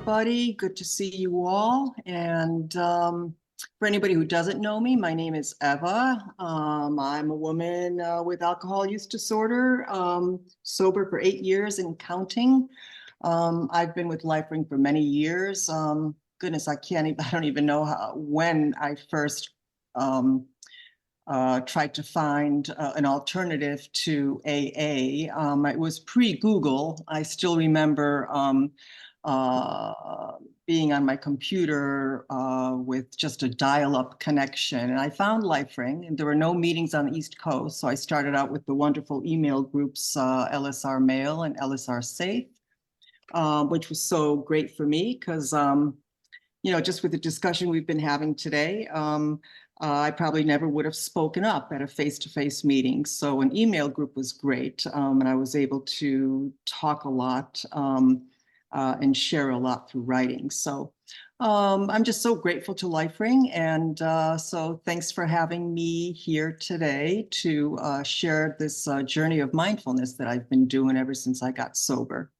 everybody. Good to see you all. And for anybody who doesn't know me, my name is Eva. I'm a woman with alcohol use disorder, sober for 8 years and counting. I've been with LifeRing for many years. Goodness, I don't even know when I first tried to find an alternative to AA. It was pre-Google. I still remember being on my computer with just a dial-up connection. And I found LifeRing, and there were no meetings on the East Coast. So I started out with the wonderful email groups, LSR Mail and LSR Safe, which was so great for me because, just with the discussion we've been having today, I probably never would have spoken up at a face-to-face meeting. So an email group was great. And I was able to talk a lot and share a lot through writing. So I'm just so grateful to LifeRing. And so thanks for having me here today to share this journey of mindfulness that I've been doing ever since I got sober.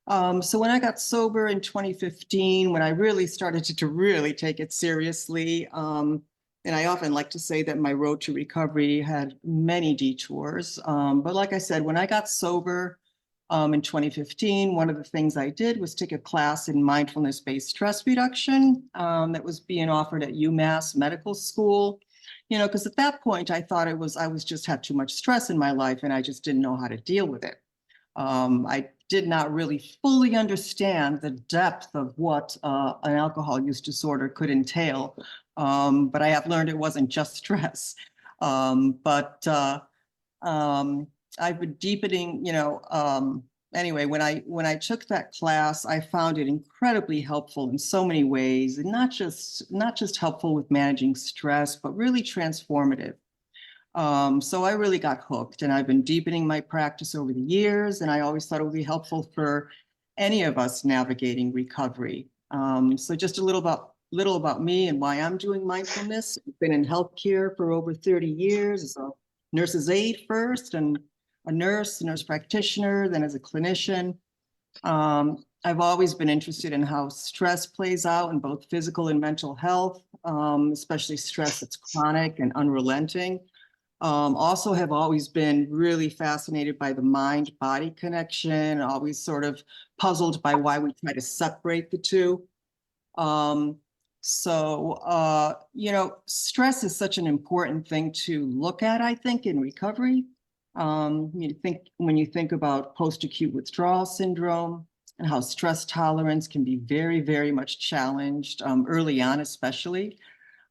So when I got sober in 2015, when I really started to really take it seriously, and I often like to say that my road to recovery had many detours. But like I said, when I got sober in 2015, one of the things I did was take a class in mindfulness-based stress reduction that was being offered at UMass Medical School. Because at that point I thought I was just had too much stress in my life and I just didn't know how to deal with it. I did not really fully understand the depth of what an alcohol use disorder could entail. But I have learned it wasn't just stress. I've been deepening, anyway, when I took that class, I found it incredibly helpful in so many ways, and not just helpful with managing stress, but really transformative. So I really got hooked, and I've been deepening my practice over the years, and I always thought it would be helpful for any of us navigating recovery. So just a little about me and why I'm doing mindfulness. I've been in healthcare for over 30 years as a nurse's aide first, and a nurse practitioner, then as a clinician. I've always been interested in how stress plays out in both physical and mental health, especially stress that's chronic and unrelenting. Also have always been really fascinated by the mind-body connection, always sort of puzzled by why we try to separate the two. Stress is such an important thing to look at, I think, in recovery. When you think about post-acute withdrawal syndrome and how stress tolerance can be very, very much challenged early on, especially.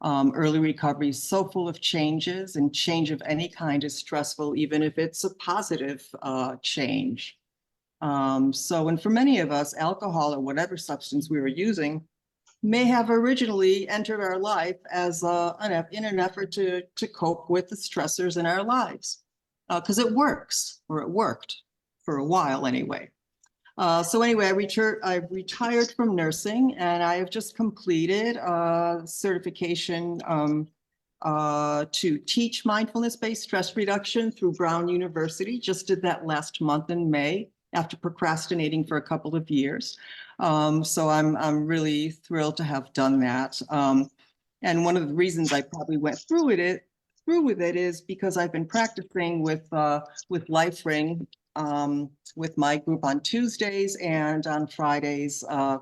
Early recovery is so full of changes, and change of any kind is stressful, even if it's a positive change. And for many of us, alcohol or whatever substance we were using may have originally entered our life as in an effort to cope with the stressors in our lives, because it works, or it worked for a while anyway. I've retired from nursing, and I have just completed a certification to teach mindfulness-based stress reduction through Brown University. Just did that last month in May after procrastinating for a couple of years. So I'm really thrilled to have done that. And one of the reasons I probably went through with it is because I've been practicing with LifeRing. With my group on Tuesdays, and on Fridays at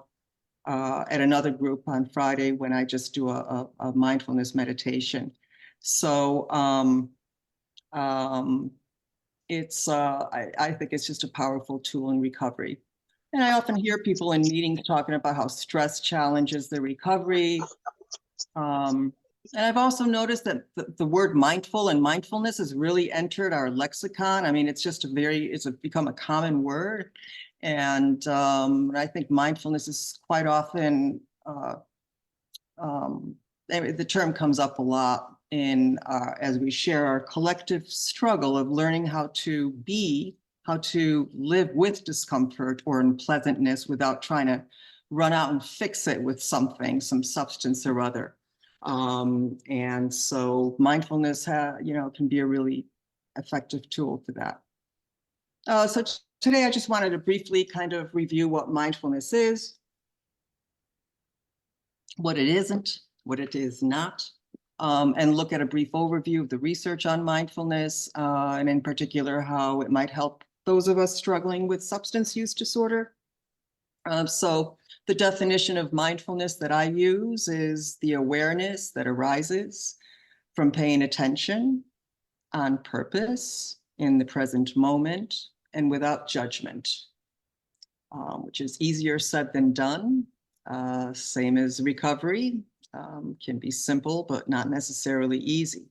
another group on Friday when I just do a mindfulness meditation. So I think it's just a powerful tool in recovery. And I often hear people in meetings talking about how stress challenges the recovery. And I've also noticed that the word mindful and mindfulness has really entered our lexicon. I mean, it's become a common word. And I think mindfulness is quite often, the term comes up a lot as we share our collective struggle of learning how to live with discomfort or unpleasantness without trying to run out and fix it with something, some substance or other. And so mindfulness, can be a really effective tool for that. So today I just wanted to briefly kind of review what mindfulness is. what it isn't, what it is not, and look at a brief overview of the research on mindfulness, and in particular, how it might help those of us struggling with substance use disorder. So the definition of mindfulness that I use is the awareness that arises from paying attention on purpose in the present moment and without judgment, which is easier said than done. Same as recovery, can be simple, but not necessarily easy.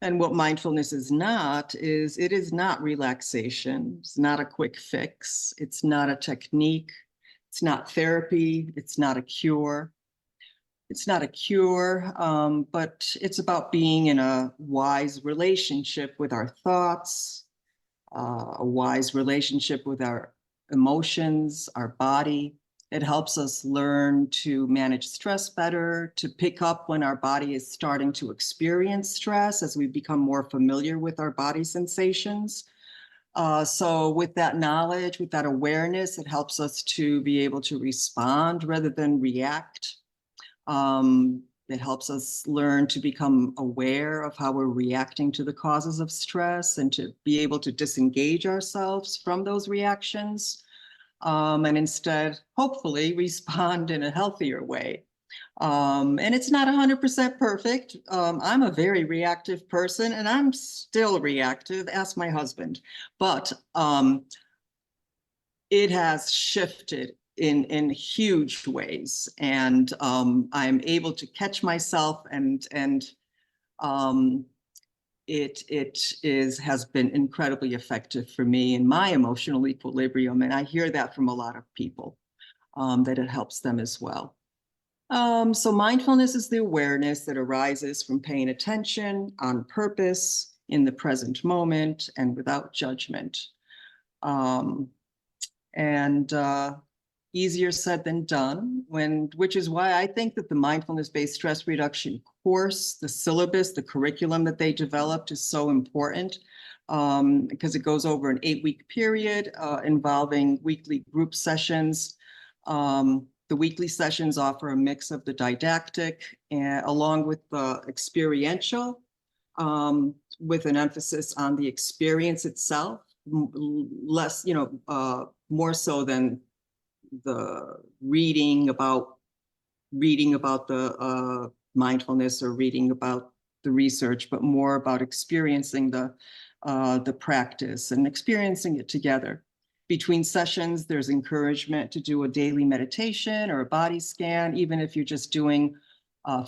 And what mindfulness is not is it is not relaxation. It's not a quick fix. It's not a technique. It's not therapy. It's not a cure. It's not a cure, but it's about being in a wise relationship with our thoughts, a wise relationship with our emotions, our body. It helps us learn to manage stress better, to pick up when our body is starting to experience stress as we become more familiar with our body sensations. So with that knowledge, with that awareness, it helps us to be able to respond rather than react. It helps us learn to become aware of how we're reacting to the causes of stress and to be able to disengage ourselves from those reactions, and instead, hopefully, respond in a healthier way. And it's not 100% perfect. I'm a very reactive person and I'm still reactive, ask my husband. But it has shifted in huge ways, and I'm able to catch myself, and it has been incredibly effective for me in my emotional equilibrium, and I hear that from a lot of people, that it helps them as well. So mindfulness is the awareness that arises from paying attention on purpose in the present moment and without judgment. And easier said than done, which is why I think that the mindfulness-based stress reduction course, the syllabus, the curriculum that they developed is so important, because it goes over an 8-week period involving weekly group sessions. The weekly sessions offer a mix of the didactic along with the experiential, with an emphasis on the experience itself, less, more so than the reading about the mindfulness or reading about the research, but more about experiencing the practice and experiencing it together. Between sessions, there's encouragement to do a daily meditation or a body scan, even if you're just doing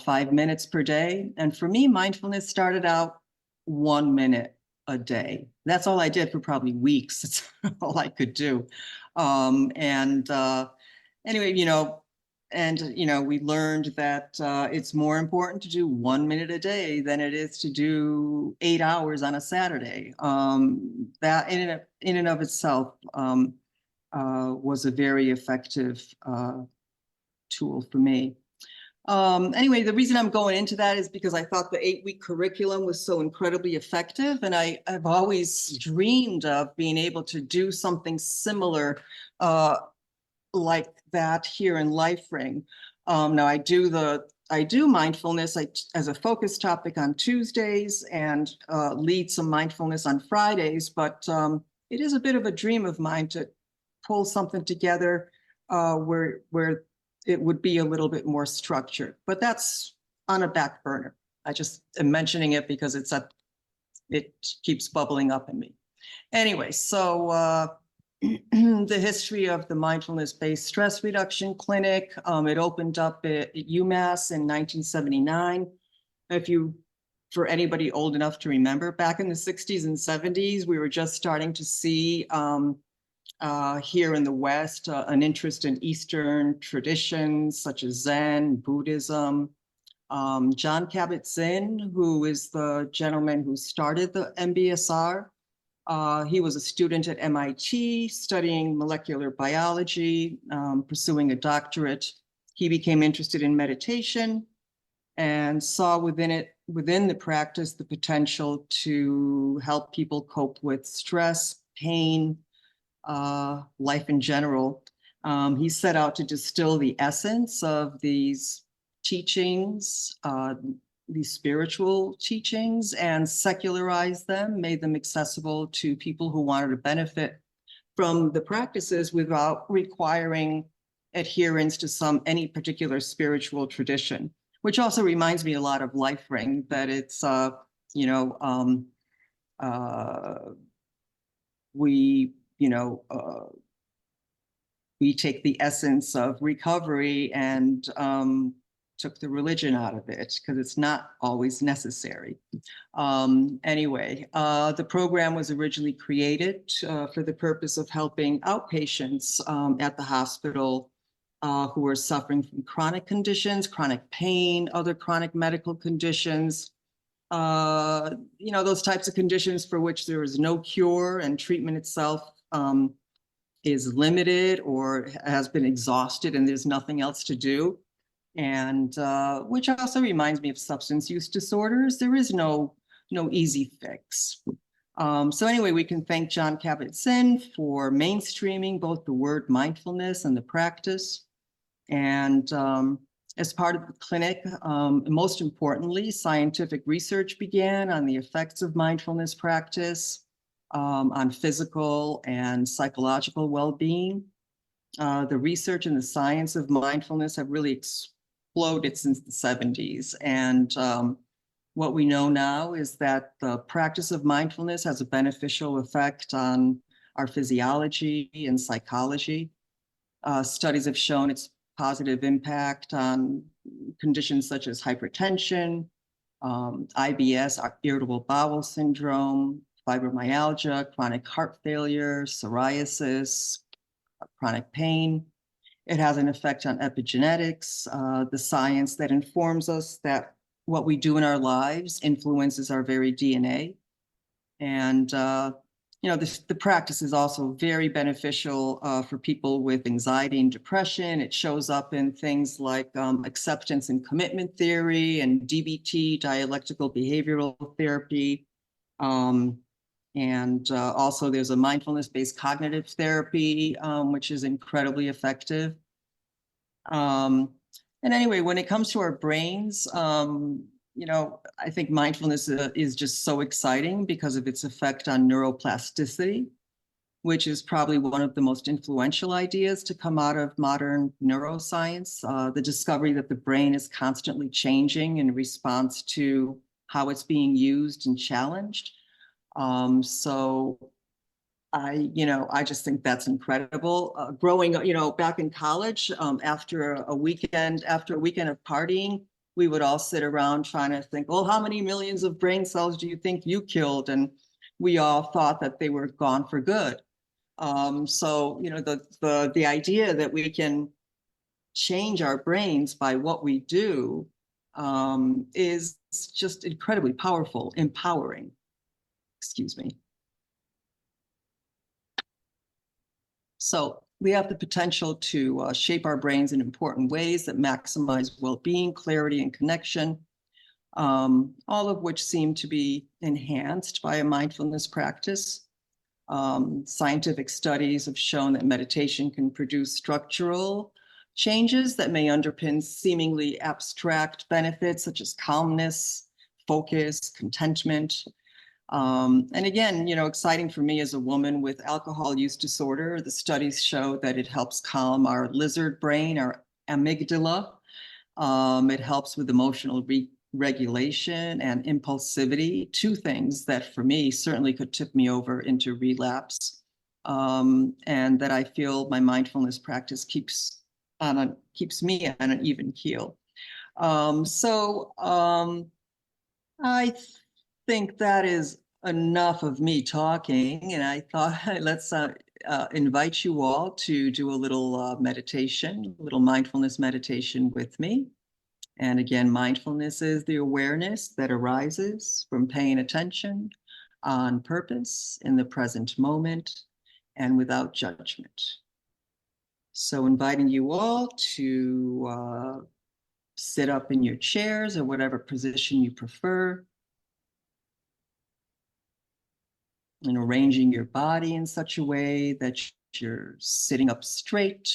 5 minutes per day. And for me, mindfulness started out 1 minute a day. That's all I did for probably weeks. That's all I could do. Anyway, we learned that it's more important to do 1 minute a day than it is to do 8 hours on a Saturday. That in and of itself was a very effective tool for me. Anyway, the reason I'm going into that is because I thought the 8-week curriculum was so incredibly effective, and I've always dreamed of being able to do something similar like that here in LifeRing. Now I do mindfulness as a focus topic on Tuesdays and lead some mindfulness on Fridays, but it is a bit of a dream of mine to pull something together where it would be a little bit more structured, but that's on a back burner. I just am mentioning it because it keeps bubbling up in me. Anyway, so the history of the mindfulness-based stress reduction clinic. It opened up at UMass in 1979. For anybody old enough to remember, back in the 60s and 70s, we were just starting to see here in the West an interest in Eastern traditions such as Zen, Buddhism. John Kabat-Zinn, who is the gentleman who started the MBSR, he was a student at MIT studying molecular biology, pursuing a doctorate. He became interested in meditation and saw within the practice the potential to help people cope with stress, pain, life in general. He set out to distill the essence of these teachings, these spiritual teachings, and secularized them, made them accessible to people who wanted to benefit from the practices without requiring adherence to any particular spiritual tradition, which also reminds me a lot of LifeRing, that it's, you know, we, you know, we take the essence of recovery and took the religion out of it because it's not always necessary. Anyway, the program was originally created for the purpose of helping outpatients at the hospital who were suffering from chronic conditions, chronic pain, other chronic medical conditions, you know, those types of conditions for which there is no cure and treatment itself is limited or has been exhausted and there's nothing else to do. And which also reminds me of substance use disorders. There is no easy fix. So anyway, we can thank Jon Kabat-Zinn for mainstreaming both the word mindfulness and the practice. And as part of the clinic, most importantly, scientific research began on the effects of mindfulness practice on physical and psychological well-being. The research and the science of mindfulness have really exploded since the 70s. And what we know now is that the practice of mindfulness has a beneficial effect on our physiology and psychology. Studies have shown its positive impact on conditions such as hypertension, IBS, irritable bowel syndrome, fibromyalgia, chronic heart failure, psoriasis, chronic pain. It has an effect on epigenetics, the science that informs us that what we do in our lives influences our very DNA. And you know, the practice is also very beneficial for people with anxiety and depression. It shows up in things like acceptance and commitment theory and DBT, dialectical behavioral therapy. And also there's a mindfulness-based cognitive therapy, which is incredibly effective. And anyway, when it comes to our brains, you know, I think mindfulness is just so exciting because of its effect on neuroplasticity, which is probably one of the most influential ideas to come out of modern neuroscience. The discovery that the brain is constantly changing in response to how it's being used and challenged. So I just think that's incredible. Growing, you know, back in college, after a weekend of partying, we would all sit around trying to think, well, how many millions of brain cells do you think you killed? And we all thought that they were gone for good. So, you know, the idea that we can change our brains by what we do is just incredibly powerful, empowering. Excuse me. So we have the potential to shape our brains in important ways that maximize well-being, clarity, and connection, all of which seem to be enhanced by a mindfulness practice. Scientific studies have shown that meditation can produce structural changes that may underpin seemingly abstract benefits such as calmness, focus, contentment. And again, you know, exciting for me as a woman with alcohol use disorder, the studies show that it helps calm our lizard brain, our amygdala. It helps with emotional regulation and impulsivity, two things that for me certainly could tip me over into relapse. And that I feel my mindfulness practice keeps me on an even keel. I think that is enough of me talking, and I thought let's invite you all to do a little meditation, a little mindfulness meditation with me. And again, mindfulness is the awareness that arises from paying attention on purpose in the present moment and without judgment. So inviting you all to sit up in your chairs or whatever position you prefer, and arranging your body in such a way that you're sitting up straight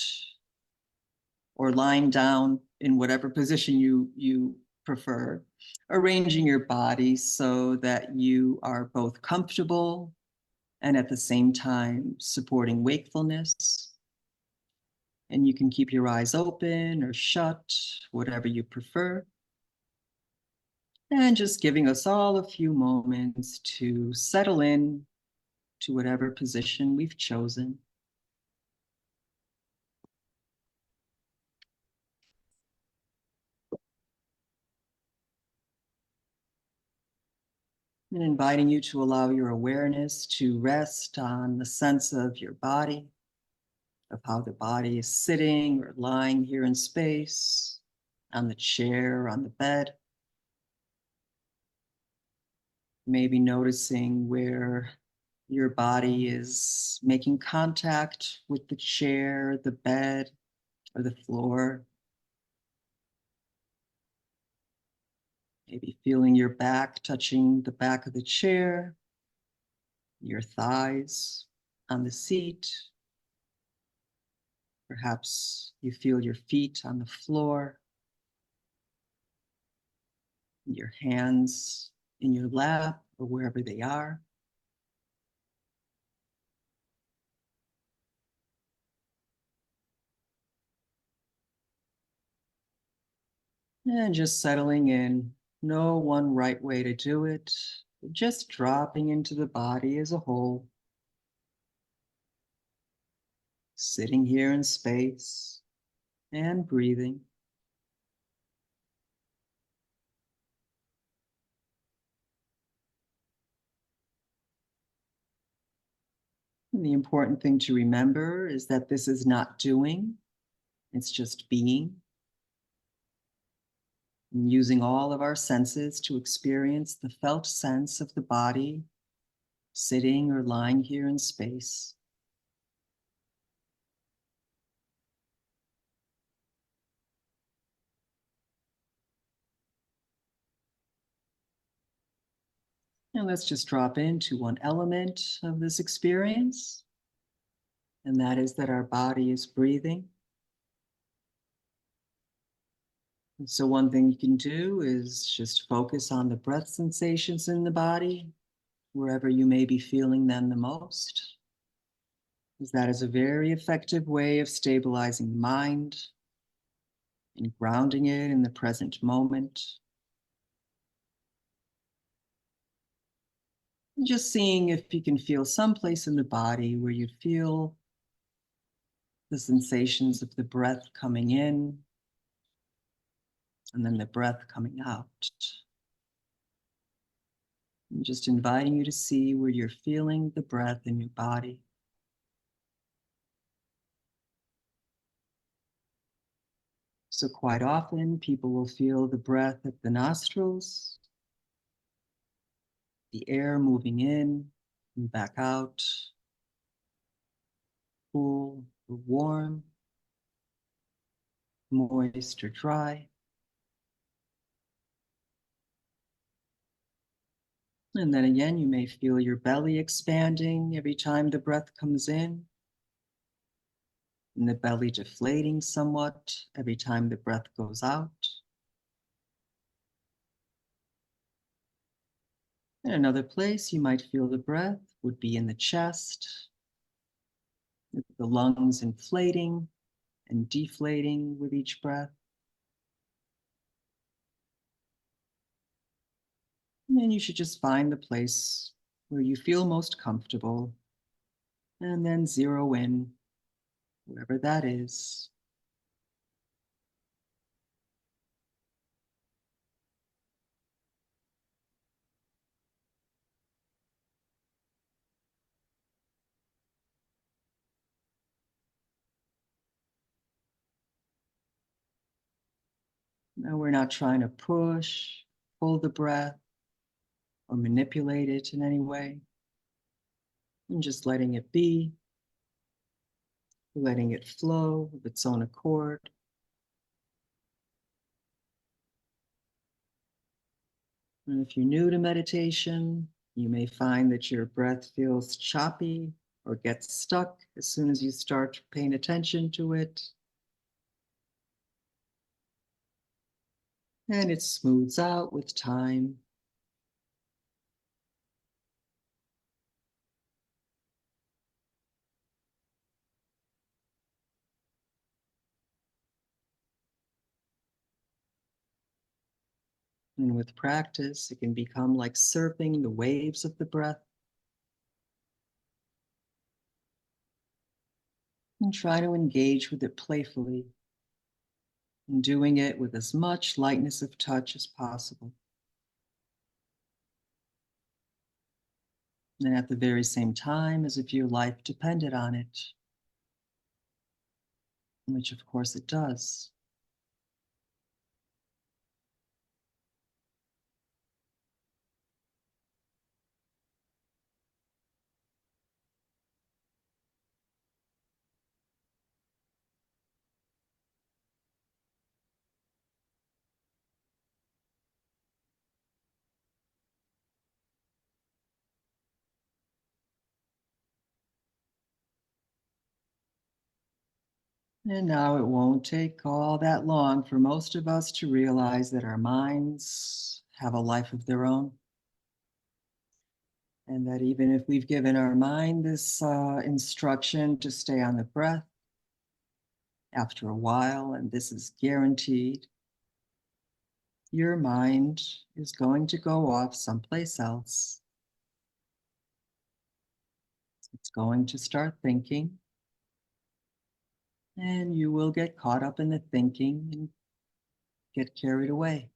or lying down in whatever position you prefer, arranging your body so that you are both comfortable and at the same time supporting wakefulness. And you can keep your eyes open or shut, whatever you prefer. And just giving us all a few moments to settle in to whatever position we've chosen. And inviting you to allow your awareness to rest on the sense of your body, of how the body is sitting or lying here in space, on the chair, on the bed. Maybe noticing where your body is making contact with the chair, the bed, or the floor. Maybe feeling your back touching the back of the chair, your thighs on the seat. Perhaps you feel your feet on the floor, your hands in your lap or wherever they are. And just settling in. No one right way to do it. Just dropping into the body as a whole. Sitting here in space and breathing. And the important thing to remember is that this is not doing, it's just being. And using all of our senses to experience the felt sense of the body sitting or lying here in space. And let's just drop into one element of this experience, and that is that our body is breathing. And so one thing you can do is just focus on the breath sensations in the body, wherever you may be feeling them the most, because that is a very effective way of stabilizing the mind and grounding it in the present moment. And just seeing if you can feel someplace in the body where you feel the sensations of the breath coming in and then the breath coming out. And just inviting you to see where you're feeling the breath in your body. So quite often, people will feel the breath at the nostrils, the air moving in and back out, cool or warm, moist or dry. And then again, you may feel your belly expanding every time the breath comes in, and the belly deflating somewhat every time the breath goes out. And another place you might feel the breath would be in the chest, with the lungs inflating and deflating with each breath. And then you should just find the place where you feel most comfortable and then zero in, wherever that is. Now we're not trying to push, pull the breath, or manipulate it in any way. And just letting it be, letting it flow of its own accord. And if you're new to meditation, you may find that your breath feels choppy or gets stuck as soon as you start paying attention to it. And it smooths out with time. And with practice, it can become like surfing the waves of the breath. And try to engage with it playfully and doing it with as much lightness of touch as possible. And at the very same time, as if your life depended on it, which of course it does. And now it won't take all that long for most of us to realize that our minds have a life of their own. And that even if we've given our mind this instruction to stay on the breath, after a while, and this is guaranteed, your mind is going to go off someplace else. It's going to start thinking, and you will get caught up in the thinking and get carried away.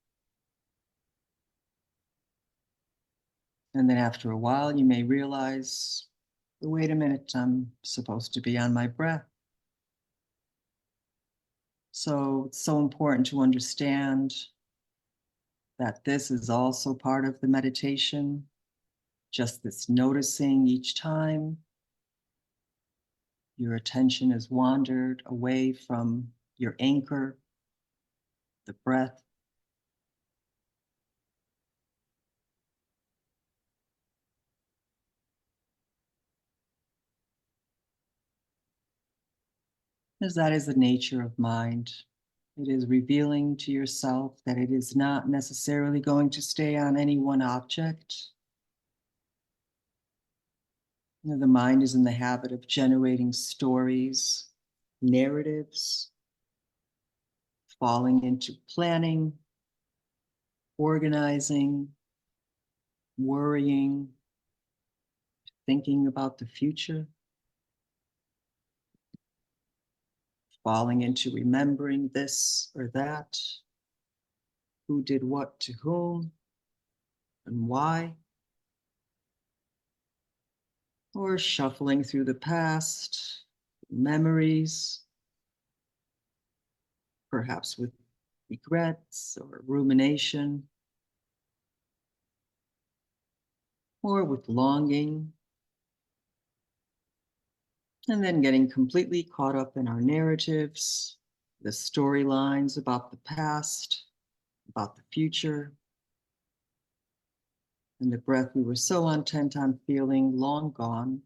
And then after a while, you may realize, wait a minute, I'm supposed to be on my breath. So it's so important to understand that this is also part of the meditation, just this noticing each time your attention has wandered away from your anchor, the breath. As that is the nature of mind. It is revealing to yourself that it is not necessarily going to stay on any one object. You know, the mind is in the habit of generating stories, narratives, falling into planning, organizing, worrying, thinking about the future, falling into remembering this or that, who did what to whom and why, or shuffling through the past, memories, perhaps with regrets or rumination, or with longing, and then getting completely caught up in our narratives, the storylines about the past, about the future, and the breath we were so intent on feeling long gone.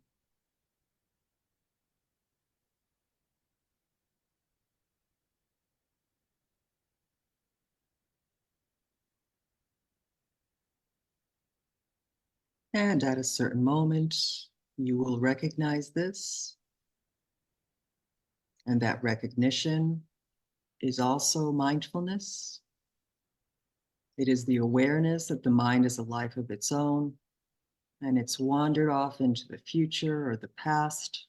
And at a certain moment, you will recognize this, and that recognition is also mindfulness. It is the awareness that the mind is a life of its own, and it's wandered off into the future or the past,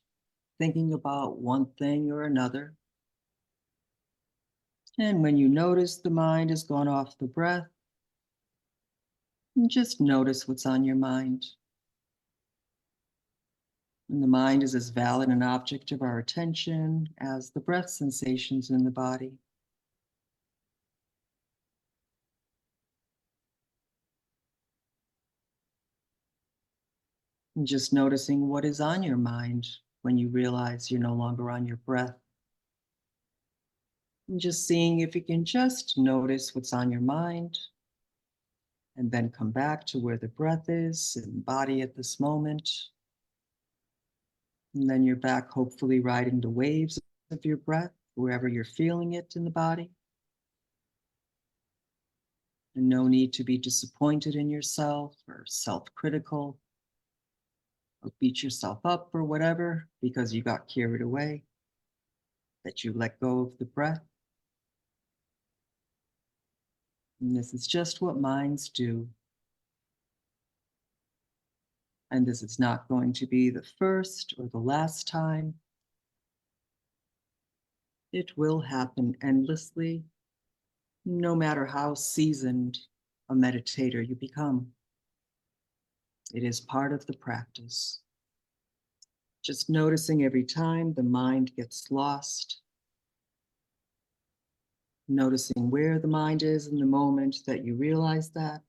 thinking about one thing or another. And when you notice the mind has gone off the breath, just notice what's on your mind. And the mind is as valid an object of our attention as the breath sensations in the body. And just noticing what is on your mind when you realize you're no longer on your breath. And just seeing if you can just notice what's on your mind and then come back to where the breath is and body at this moment. And then you're back, hopefully riding the waves of your breath, wherever you're feeling it in the body. And no need to be disappointed in yourself or self-critical or beat yourself up or whatever because you got carried away, that you let go of the breath. And this is just what minds do. And this is not going to be the first or the last time. It will happen endlessly, no matter how seasoned a meditator you become. It is part of the practice. Just noticing every time the mind gets lost, noticing where the mind is in the moment that you realize that.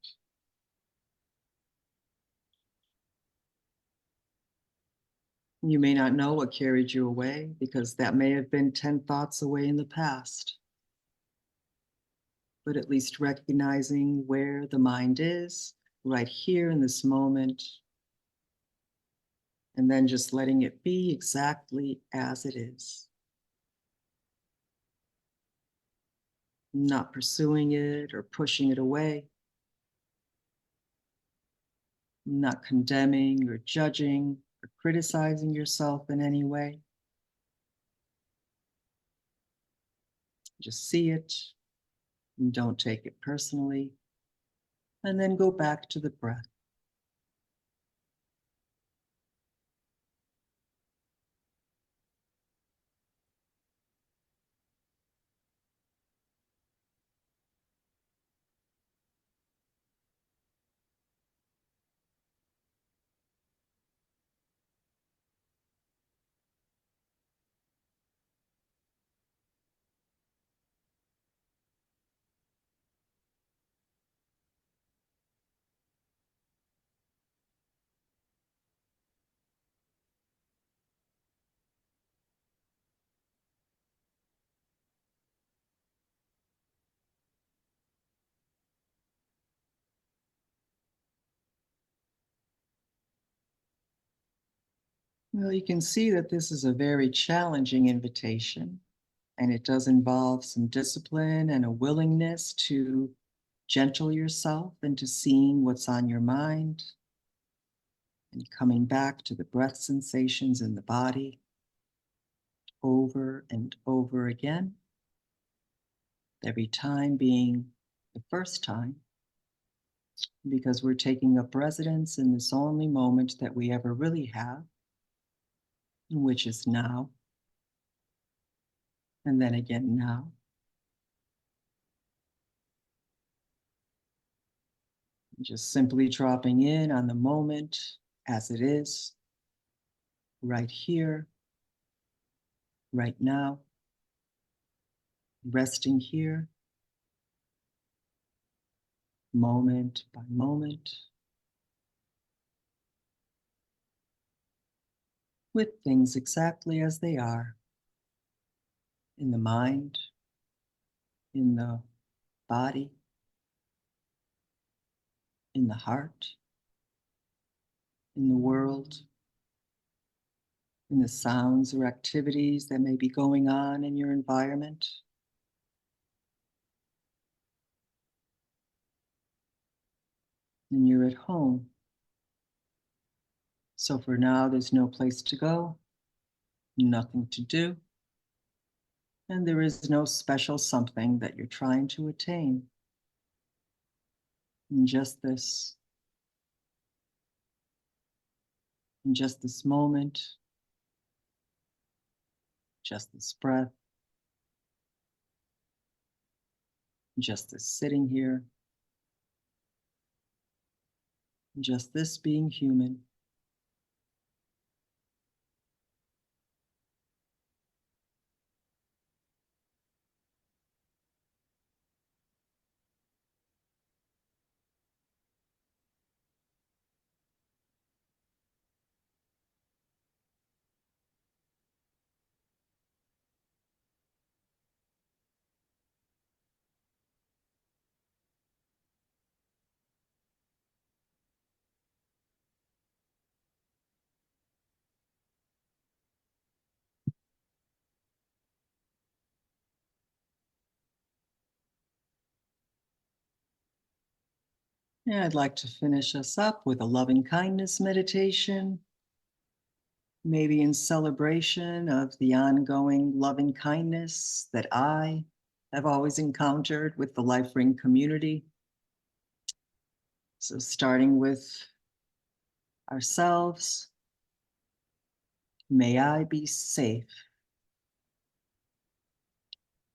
You may not know what carried you away because that may have been 10 thoughts away in the past, but at least recognizing where the mind is right here in this moment, and then just letting it be exactly as it is. Not pursuing it or pushing it away, not condemning or judging or criticizing yourself in any way. Just see it and don't take it personally, and then go back to the breath. Well, you can see that this is a very challenging invitation, and it does involve some discipline and a willingness to gentle yourself into seeing what's on your mind and coming back to the breath sensations in the body over and over again, every time being the first time, because we're taking up residence in this only moment that we ever really have, which is now, and then again now. Just simply dropping in on the moment as it is, right here, right now, resting here, moment by moment, with things exactly as they are in the mind, in the body, in the heart, in the world, in the sounds or activities that may be going on in your environment. And you're at home. So for now, there's no place to go, nothing to do, and there is no special something that you're trying to attain. And just this moment, just this breath, just this sitting here, just this being human. And I'd like to finish us up with a loving kindness meditation, maybe in celebration of the ongoing loving kindness that I have always encountered with the LifeRing community. So starting with ourselves, may I be safe.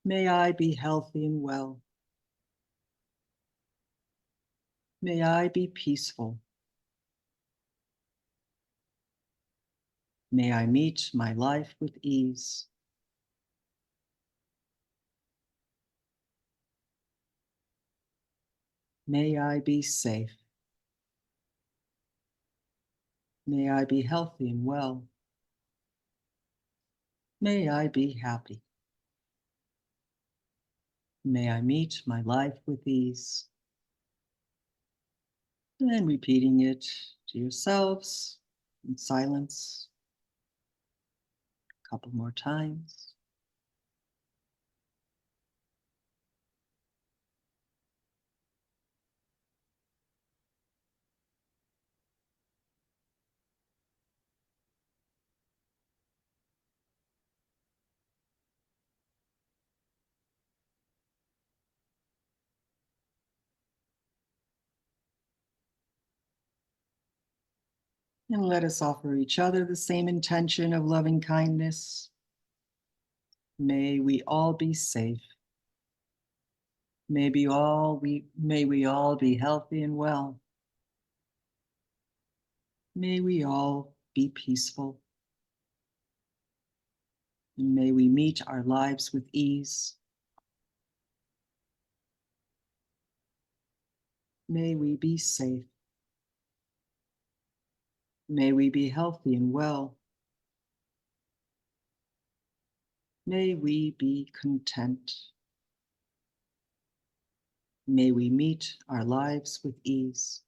May I be healthy and well. May I be peaceful. May I meet my life with ease. May I be safe. May I be healthy and well. May I be happy. May I meet my life with ease. And then repeating it to yourselves in silence a couple more times. And let us offer each other the same intention of loving kindness. May we all be safe. May we all be healthy and well. May we all be peaceful. And may we meet our lives with ease. May we be safe. May we be healthy and well. May we be content. May we meet our lives with ease.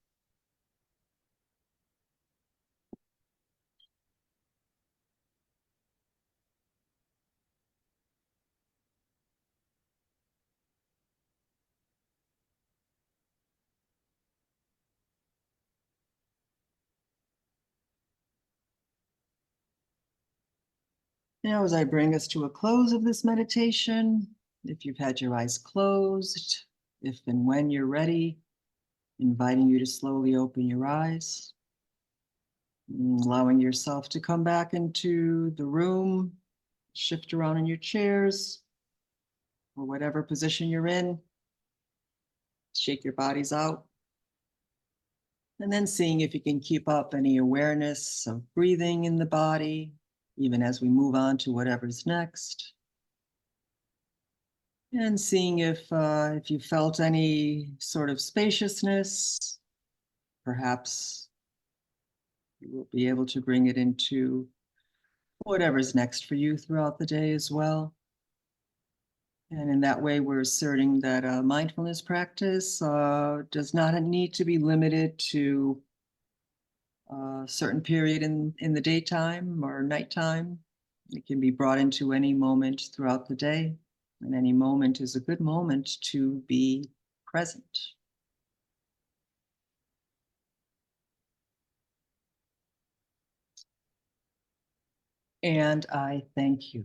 Now, as I bring us to a close of this meditation, if you've had your eyes closed, if and when you're ready, inviting you to slowly open your eyes, allowing yourself to come back into the room, shift around in your chairs, or whatever position you're in, shake your bodies out, and then seeing if you can keep up any awareness of breathing in the body, even as we move on to whatever's next. And seeing if you felt any sort of spaciousness, perhaps you will be able to bring it into whatever's next for you throughout the day as well. And in that way, we're asserting that mindfulness practice does not need to be limited to a certain period in the daytime or nighttime. It can be brought into any moment throughout the day, and any moment is a good moment to be present. And I thank you.